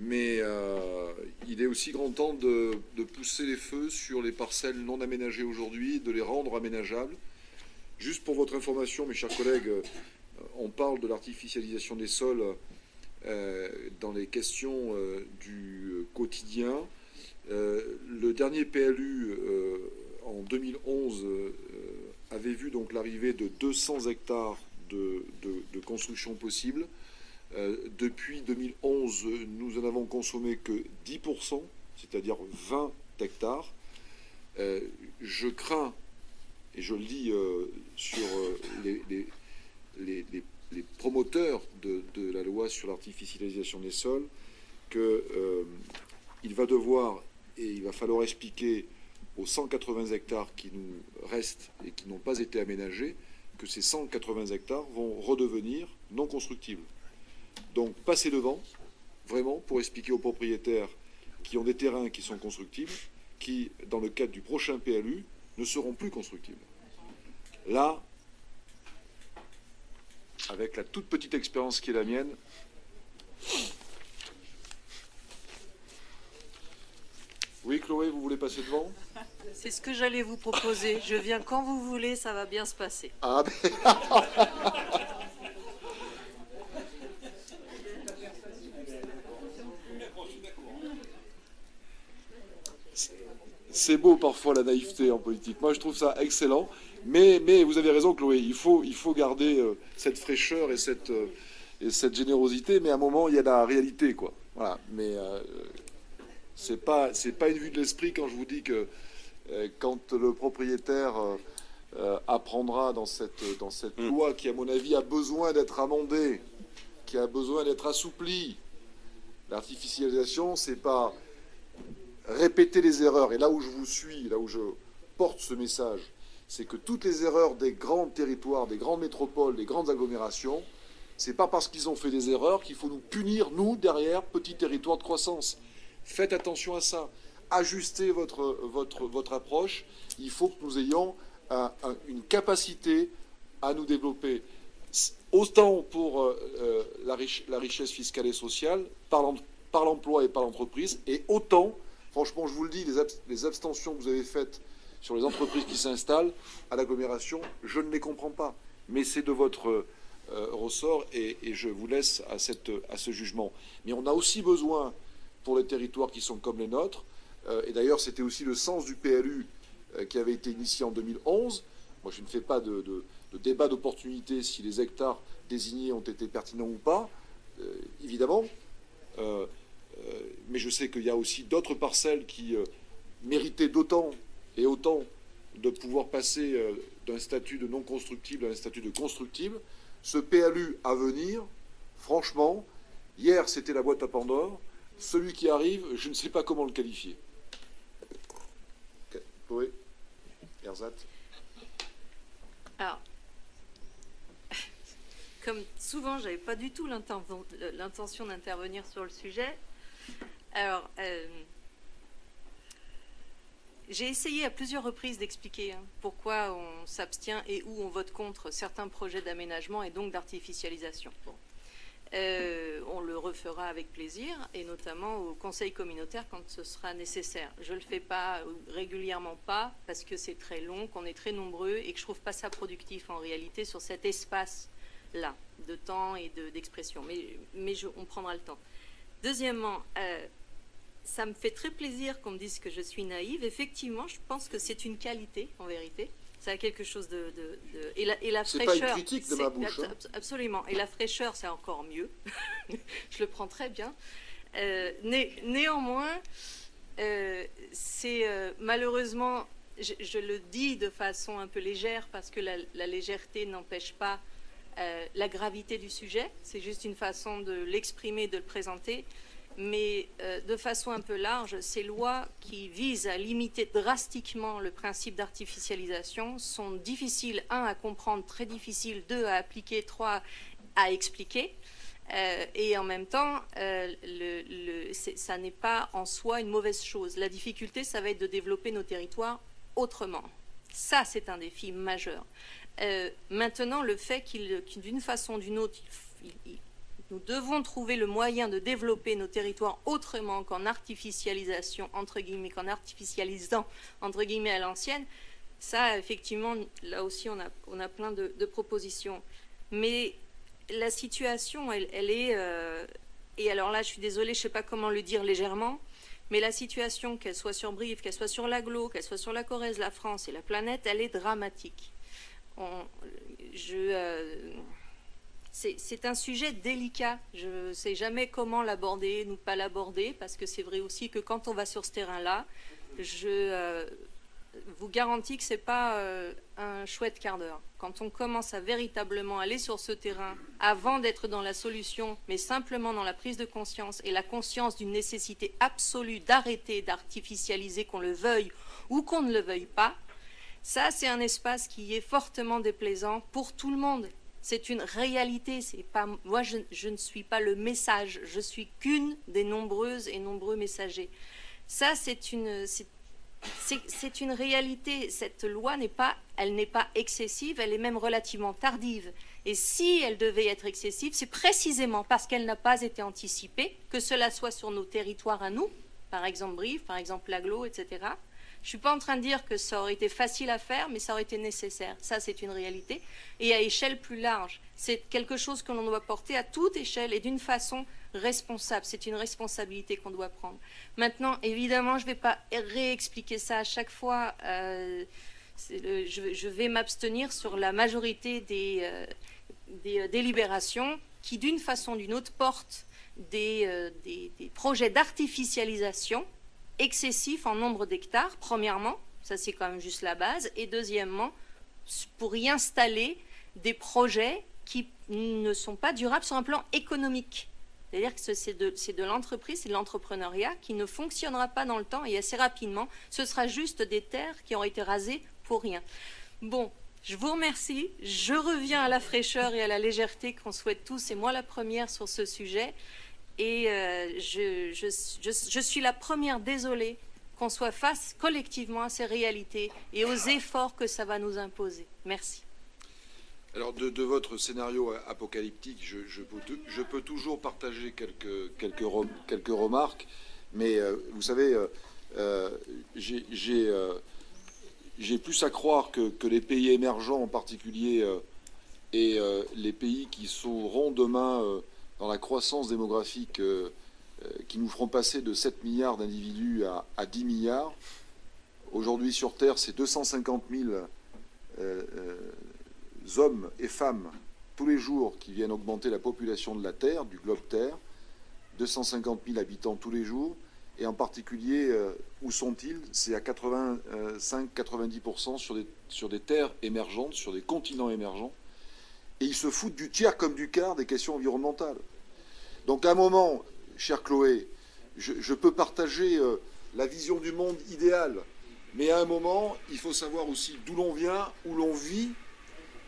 Mais il est aussi grand temps de pousser les feux sur les parcelles non aménagées aujourd'hui, de les rendre aménageables. Juste pour votre information, mes chers collègues, on parle de l'artificialisation des sols dans les questions du quotidien. Le dernier PLU en 2011 avait vu donc l'arrivée de 200 hectares de construction possible. Depuis 2011, nous en avons consommé que 10%, c'est-à-dire 20 hectares. Je crains, et je le dis sur les promoteurs de la loi sur l'artificialisation des sols, qu'il va devoir et il va falloir expliquer aux 180 hectares qui nous restent et qui n'ont pas été aménagés que ces 180 hectares vont redevenir non constructibles. Donc passez devant, vraiment, pour expliquer aux propriétaires qui ont des terrains qui sont constructibles, qui, dans le cadre du prochain PLU, ne seront plus constructibles. Là, avec la toute petite expérience qui est la mienne, oui, Chloé, vous voulez passer devant? C'est ce que j'allais vous proposer. Je viens quand vous voulez, ça va bien se passer. Ah, mais... C'est beau parfois la naïveté en politique. Moi, je trouve ça excellent. Mais vous avez raison, Chloé. Il faut garder cette fraîcheur et cette générosité. Mais à un moment, il y a la réalité, quoi. Voilà. Mais c'est pas une vue de l'esprit quand je vous dis que quand le propriétaire apprendra dans cette loi qui, à mon avis, a besoin d'être amendée, qui a besoin d'être assouplie. L'artificialisation, c'est pas répéter les erreurs. Et là où je vous suis, là où je porte ce message, c'est que toutes les erreurs des grands territoires, des grandes métropoles, des grandes agglomérations, c'est pas parce qu'ils ont fait des erreurs qu'il faut nous punir, nous, derrière, petits territoires de croissance. Faites attention à ça. Ajustez votre approche. Il faut que nous ayons une capacité à nous développer, autant pour la richesse fiscale et sociale, par l'emploi et par l'entreprise, et autant, franchement, je vous le dis, les abstentions que vous avez faites sur les entreprises qui s'installent à l'agglomération, je ne les comprends pas. Mais c'est de votre ressort et je vous laisse à ce jugement. Mais on a aussi besoin, pour les territoires qui sont comme les nôtres, et d'ailleurs c'était aussi le sens du PLU qui avait été initié en 2011. Moi je ne fais pas de débat d'opportunité si les hectares désignés ont été pertinents ou pas, évidemment. Mais je sais qu'il y a aussi d'autres parcelles qui méritaient d'autant et autant de pouvoir passer d'un statut de non constructible à un statut de constructible. Ce PLU à venir, franchement, hier c'était la boîte à Pandore, celui qui arrive, je ne sais pas comment le qualifier. Okay. Chloé, Erzat. Alors, comme souvent, j'avais pas du tout l'intention d'intervenir sur le sujet. Alors, j'ai essayé à plusieurs reprises d'expliquer pourquoi on s'abstient et où on vote contre certains projets d'aménagement et donc d'artificialisation. Bon. On le refera avec plaisir, et notamment au Conseil communautaire quand ce sera nécessaire. Je ne le fais pas régulièrement pas, parce que c'est très long, qu'on est très nombreux, et que je ne trouve pas ça productif en réalité sur cet espace-là, de temps et d'expression. Mais on prendra le temps. Deuxièmement, ça me fait très plaisir qu'on me dise que je suis naïve. Effectivement, je pense que c'est une qualité, en vérité. Ça a quelque chose et la fraîcheur. C'est pas une critique de ma bouche. Hein. Absolument. Et la fraîcheur, c'est encore mieux. Je le prends très bien. Néanmoins, c'est malheureusement, je le dis de façon un peu légère, parce que la légèreté n'empêche pas la gravité du sujet. C'est juste une façon de l'exprimer, de le présenter. Mais de façon un peu large, ces lois qui visent à limiter drastiquement le principe d'artificialisation sont difficiles, 1, à comprendre, très difficiles, 2, à appliquer, 3, à expliquer. Et en même temps, ça n'est pas en soi une mauvaise chose. La difficulté, ça va être de développer nos territoires autrement. Ça, c'est un défi majeur. Maintenant, le fait d'une façon ou d'une autre, Nous devons trouver le moyen de développer nos territoires autrement qu'en artificialisation, entre guillemets, qu'en artificialisant, entre guillemets, à l'ancienne. Ça, effectivement, là aussi, on a plein de propositions. Mais la situation, elle est... et alors là, je suis désolée, je ne sais pas comment le dire légèrement, mais la situation, qu'elle soit sur Brive, qu'elle soit sur l'Aglo, qu'elle soit sur la Corrèze, la France et la planète, elle est dramatique. C'est un sujet délicat. Je ne sais jamais comment l'aborder, ou pas l'aborder, parce que c'est vrai aussi que quand on va sur ce terrain-là, je vous garantis que ce n'est pas un chouette quart d'heure. Quand on commence à véritablement aller sur ce terrain, avant d'être dans la solution, mais simplement dans la prise de conscience et la conscience d'une nécessité absolue d'arrêter d'artificialiser, qu'on le veuille ou qu'on ne le veuille pas, ça, c'est un espace qui est fortement déplaisant pour tout le monde. C'est une réalité. C'est pas, moi, je ne suis pas le message. Je suis qu'une des nombreuses et nombreux messagers. Ça, c'est une réalité. Cette loi elle n'est pas excessive, elle est même relativement tardive. Et si elle devait être excessive, c'est précisément parce qu'elle n'a pas été anticipée, que cela soit sur nos territoires à nous, par exemple Brive, par exemple l'Aglo, etc. Je ne suis pas en train de dire que ça aurait été facile à faire, mais ça aurait été nécessaire. Ça, c'est une réalité. Et à échelle plus large, c'est quelque chose que l'on doit porter à toute échelle et d'une façon responsable. C'est une responsabilité qu'on doit prendre. Maintenant, évidemment, je ne vais pas réexpliquer ça à chaque fois. Je vais m'abstenir sur la majorité des délibérations qui, d'une façon ou d'une autre, portent des projets d'artificialisation excessifs en nombre d'hectares, premièrement, ça c'est quand même juste la base, et deuxièmement, pour y installer des projets qui ne sont pas durables sur un plan économique. C'est-à-dire que c'est de l'entreprise, c'est de l'entrepreneuriat qui ne fonctionnera pas dans le temps et assez rapidement, ce sera juste des terres qui ont été rasées pour rien. Bon, je vous remercie, je reviens à la fraîcheur et à la légèreté qu'on souhaite tous, et moi la première sur ce sujet. Et je suis la première désolée qu'on soit face collectivement à ces réalités et aux efforts que ça va nous imposer. Merci. Alors de votre scénario apocalyptique, je peux toujours partager quelques remarques, mais vous savez, j'ai plus à croire que les pays émergents en particulier et les pays qui seront demain dans la croissance démographique qui nous feront passer de 7 milliards d'individus à 10 milliards. Aujourd'hui sur Terre, c'est 250 000 hommes et femmes tous les jours qui viennent augmenter la population de la Terre, du globe Terre. 250 000 habitants tous les jours. Et en particulier, où sont-ils? C'est à 85-90% sur des terres émergentes, sur des continents émergents. Et ils se foutent du tiers comme du quart des questions environnementales. Donc à un moment, chère Chloé, je peux partager la vision du monde idéal, mais à un moment, il faut savoir aussi d'où l'on vient, où l'on vit,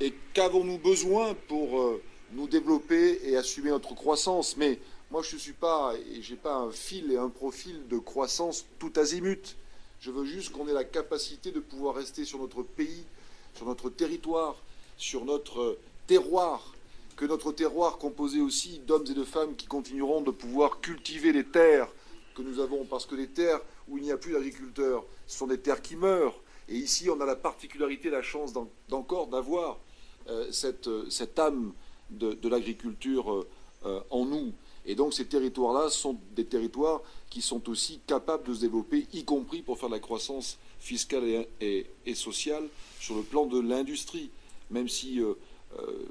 et qu'avons-nous besoin pour nous développer et assumer notre croissance. Mais moi, je ne suis pas, et j'ai pas un fil et un profil de croissance tout azimut. Je veux juste qu'on ait la capacité de pouvoir rester sur notre pays, sur notre territoire, sur notre terroir, que notre terroir composé aussi d'hommes et de femmes qui continueront de pouvoir cultiver les terres que nous avons, parce que les terres où il n'y a plus d'agriculteurs, ce sont des terres qui meurent. Et ici, on a la particularité, la chance d'encore d'avoir cette âme de l'agriculture en nous. Et donc ces territoires-là sont des territoires qui sont aussi capables de se développer, y compris pour faire de la croissance fiscale et sociale sur le plan de l'industrie, même si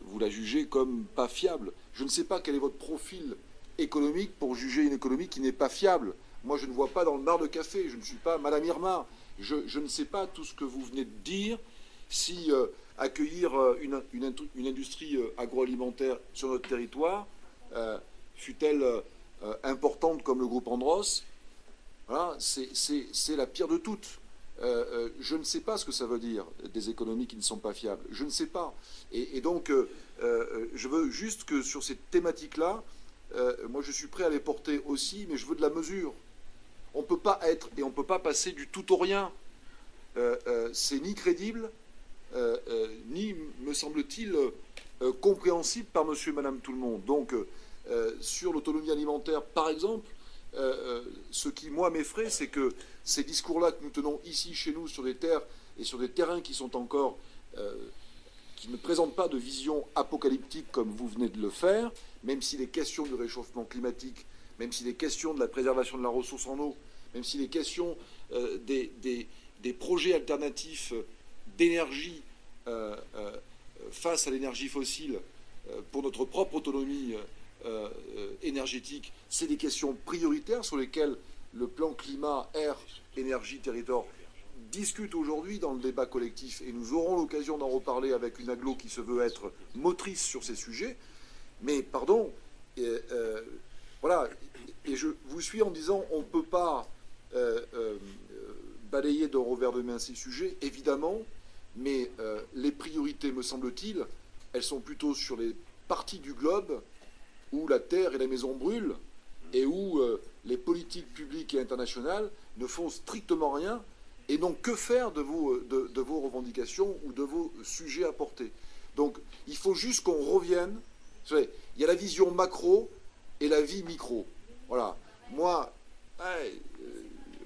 vous la jugez comme pas fiable. Je ne sais pas quel est votre profil économique pour juger une économie qui n'est pas fiable. Moi, je ne vois pas dans le bar de café, je ne suis pas Madame Irma. Je ne sais pas tout ce que vous venez de dire, si accueillir une industrie agroalimentaire sur notre territoire, fut-elle importante comme le groupe Andros, voilà, c'est la pire de toutes. Je ne sais pas ce que ça veut dire, des économies qui ne sont pas fiables. Je ne sais pas. Et donc, je veux juste que sur ces thématiques-là, moi je suis prêt à les porter aussi, mais je veux de la mesure. On ne peut pas être et on ne peut pas passer du tout au rien. C'est ni crédible, ni, me semble-t-il, compréhensible par monsieur et madame tout le monde. Donc, sur l'autonomie alimentaire, par exemple, ce qui, moi, m'effraie, c'est que ces discours-là que nous tenons ici, chez nous, sur des terres et sur des terrains qui sont encore... qui ne présentent pas de vision apocalyptique comme vous venez de le faire, même s'il est question du réchauffement climatique, même s'il est question de la préservation de la ressource en eau, même s'il est question des projets alternatifs d'énergie face à l'énergie fossile pour notre propre autonomie énergétique, c'est des questions prioritaires sur lesquelles le plan climat, air, énergie, territoire discute aujourd'hui dans le débat collectif, et nous aurons l'occasion d'en reparler avec une agglo qui se veut être motrice sur ces sujets. Mais pardon, voilà, et je vous suis en disant on ne peut pas balayer d'un revers de main ces sujets, évidemment, mais les priorités, me semble-t-il, elles sont plutôt sur les parties du globe où la terre et la maison brûlent et où les politiques publiques et internationales ne font strictement rien et n'ont que faire de vos revendications ou de vos sujets à porter. Donc il faut juste qu'on revienne. Vous savez, il y a la vision macro et la vie micro. Voilà. Moi,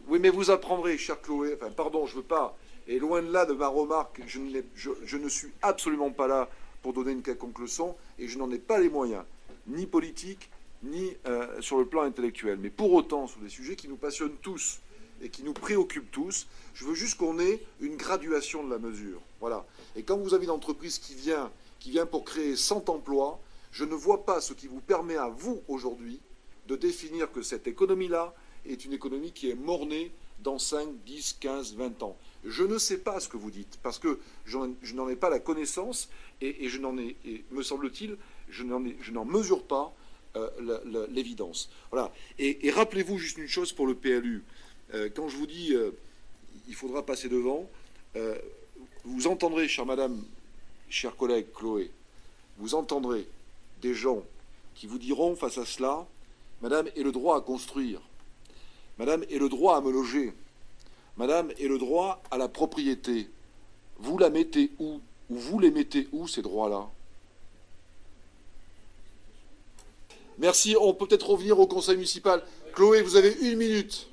oui, mais vous apprendrez, cher Chloé, enfin, pardon, je ne veux pas, et loin de là de ma remarque, je ne suis absolument pas là pour donner une quelconque leçon, et je n'en ai pas les moyens, ni politiques, ni sur le plan intellectuel. Mais pour autant, sur des sujets qui nous passionnent tous, et qui nous préoccupent tous, je veux juste qu'on ait une graduation de la mesure. Voilà. Et quand vous avez une entreprise qui vient pour créer 100 emplois, je ne vois pas ce qui vous permet à vous, aujourd'hui, de définir que cette économie-là est une économie qui est mornée dans 5, 10, 15, 20 ans. Je ne sais pas ce que vous dites, parce que je n'en ai pas la connaissance, et me semble-t-il, je n'en mesure pas l'évidence. Voilà. Et rappelez-vous juste une chose pour le PLU. Quand je vous dis il faudra passer devant, vous entendrez, chère madame, chers collègues, Chloé, vous entendrez des gens qui vous diront face à cela, madame ait le droit à construire, madame ait le droit à me loger, madame ait le droit à la propriété. Vous la mettez où? Ou vous les mettez où, ces droits-là? Merci, on peut peut-être revenir au conseil municipal. Chloé, vous avez 1 minute.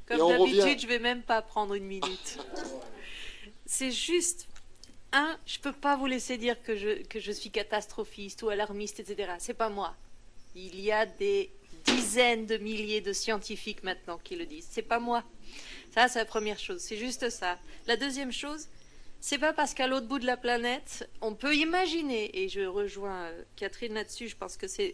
Comme d'habitude, je ne vais même pas prendre 1 minute. C'est juste, je ne peux pas vous laisser dire que je suis catastrophiste ou alarmiste, etc. Ce n'est pas moi. Il y a des dizaines de milliers de scientifiques maintenant qui le disent. Ce n'est pas moi. Ça, c'est la première chose. C'est juste ça. La deuxième chose, c'est pas parce qu'à l'autre bout de la planète, on peut imaginer, et je rejoins Catherine là-dessus, je pense que c'est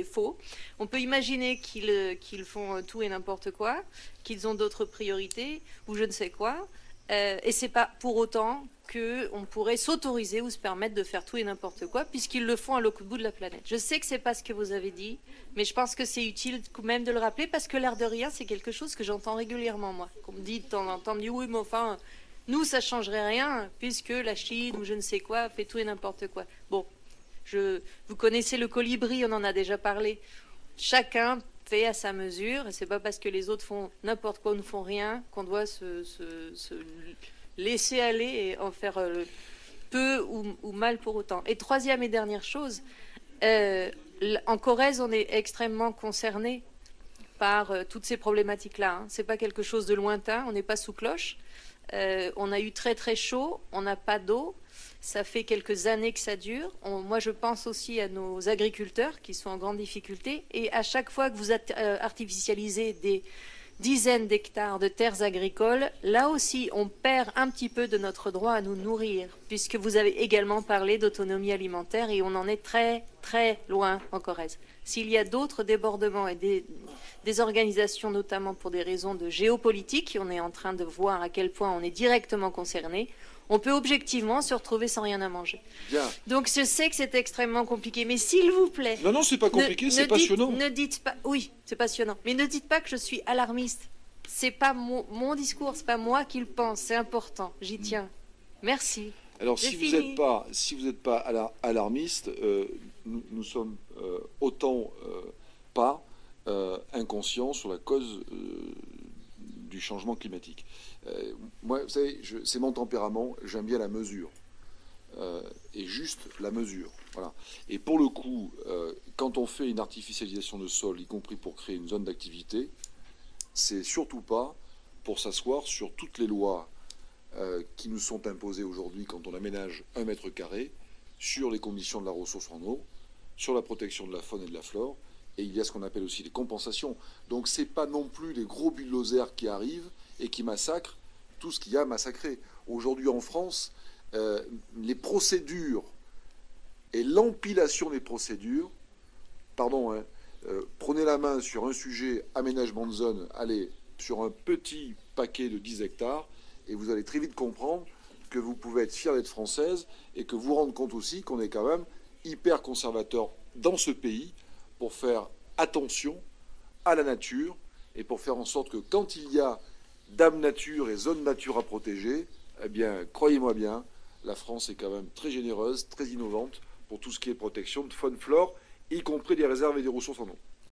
faux, on peut imaginer qu'ils font tout et n'importe quoi, qu'ils ont d'autres priorités, ou je ne sais quoi, et c'est pas pour autant qu'on pourrait s'autoriser ou se permettre de faire tout et n'importe quoi, puisqu'ils le font à l'autre bout de la planète. Je sais que c'est pas ce que vous avez dit, mais je pense que c'est utile quand même de le rappeler, parce que l'air de rien, c'est quelque chose que j'entends régulièrement, moi, qu'on me dit de temps en temps, me dit oui, mais enfin... Nous, ça ne changerait rien, puisque la Chine ou je ne sais quoi fait tout et n'importe quoi. Bon, vous connaissez le colibri, on en a déjà parlé. Chacun fait à sa mesure, et ce n'est pas parce que les autres font n'importe quoi ou ne font rien qu'on doit se laisser aller et en faire peu ou mal pour autant. Et troisième et dernière chose, en Corrèze, on est extrêmement concerné par toutes ces problématiques-là. Ce n'est pas quelque chose de lointain, on n'est pas sous cloche. On a eu très très chaud, on n'a pas d'eau, ça fait quelques années que ça dure. Moi je pense aussi à nos agriculteurs qui sont en grande difficulté, et à chaque fois que vous artificialisez des dizaines d'hectares de terres agricoles, là aussi on perd un petit peu de notre droit à nous nourrir, puisque vous avez également parlé d'autonomie alimentaire, et on en est très très loin en Corrèze. S'il y a d'autres débordements et des organisations, notamment pour des raisons de géopolitique, on est en train de voir à quel point on est directement concerné, on peut objectivement se retrouver sans rien à manger. Bien. Donc je sais que c'est extrêmement compliqué, mais s'il vous plaît... Non, c'est pas compliqué, c'est passionnant. Ne dites pas... Oui, c'est passionnant. Mais ne dites pas que je suis alarmiste. C'est pas mon discours, c'est pas moi qui le pense, c'est important, j'y tiens. Merci. Alors si vous n'êtes pas alarmiste, nous sommes autant pas inconscients sur la cause du changement climatique. Moi, vous savez, c'est mon tempérament, j'aime bien la mesure. est juste la mesure. Voilà. Et pour le coup, quand on fait une artificialisation de sol, y compris pour créer une zone d'activité, c'est surtout pas pour s'asseoir sur toutes les lois qui nous sont imposées aujourd'hui quand on aménage 1 mètre carré, sur les conditions de la ressource en eau, sur la protection de la faune et de la flore, et il y a ce qu'on appelle aussi les compensations. Donc c'est pas non plus les gros bulldozers qui arrivent et qui massacrent tout ce qu'il y a massacré. Aujourd'hui en France, les procédures et l'empilation des procédures, pardon, hein, prenez la main sur un sujet aménagement de zone, allez sur un petit paquet de 10 hectares, et vous allez très vite comprendre que vous pouvez être fier d'être française et que vous rendre compte aussi qu'on est quand même hyper conservateur dans ce pays pour faire attention à la nature et pour faire en sorte que quand il y a dame nature et zone nature à protéger, eh bien, croyez-moi bien, la France est quand même très généreuse, très innovante pour tout ce qui est protection de faune, flore, y compris des réserves et des ressources en eau.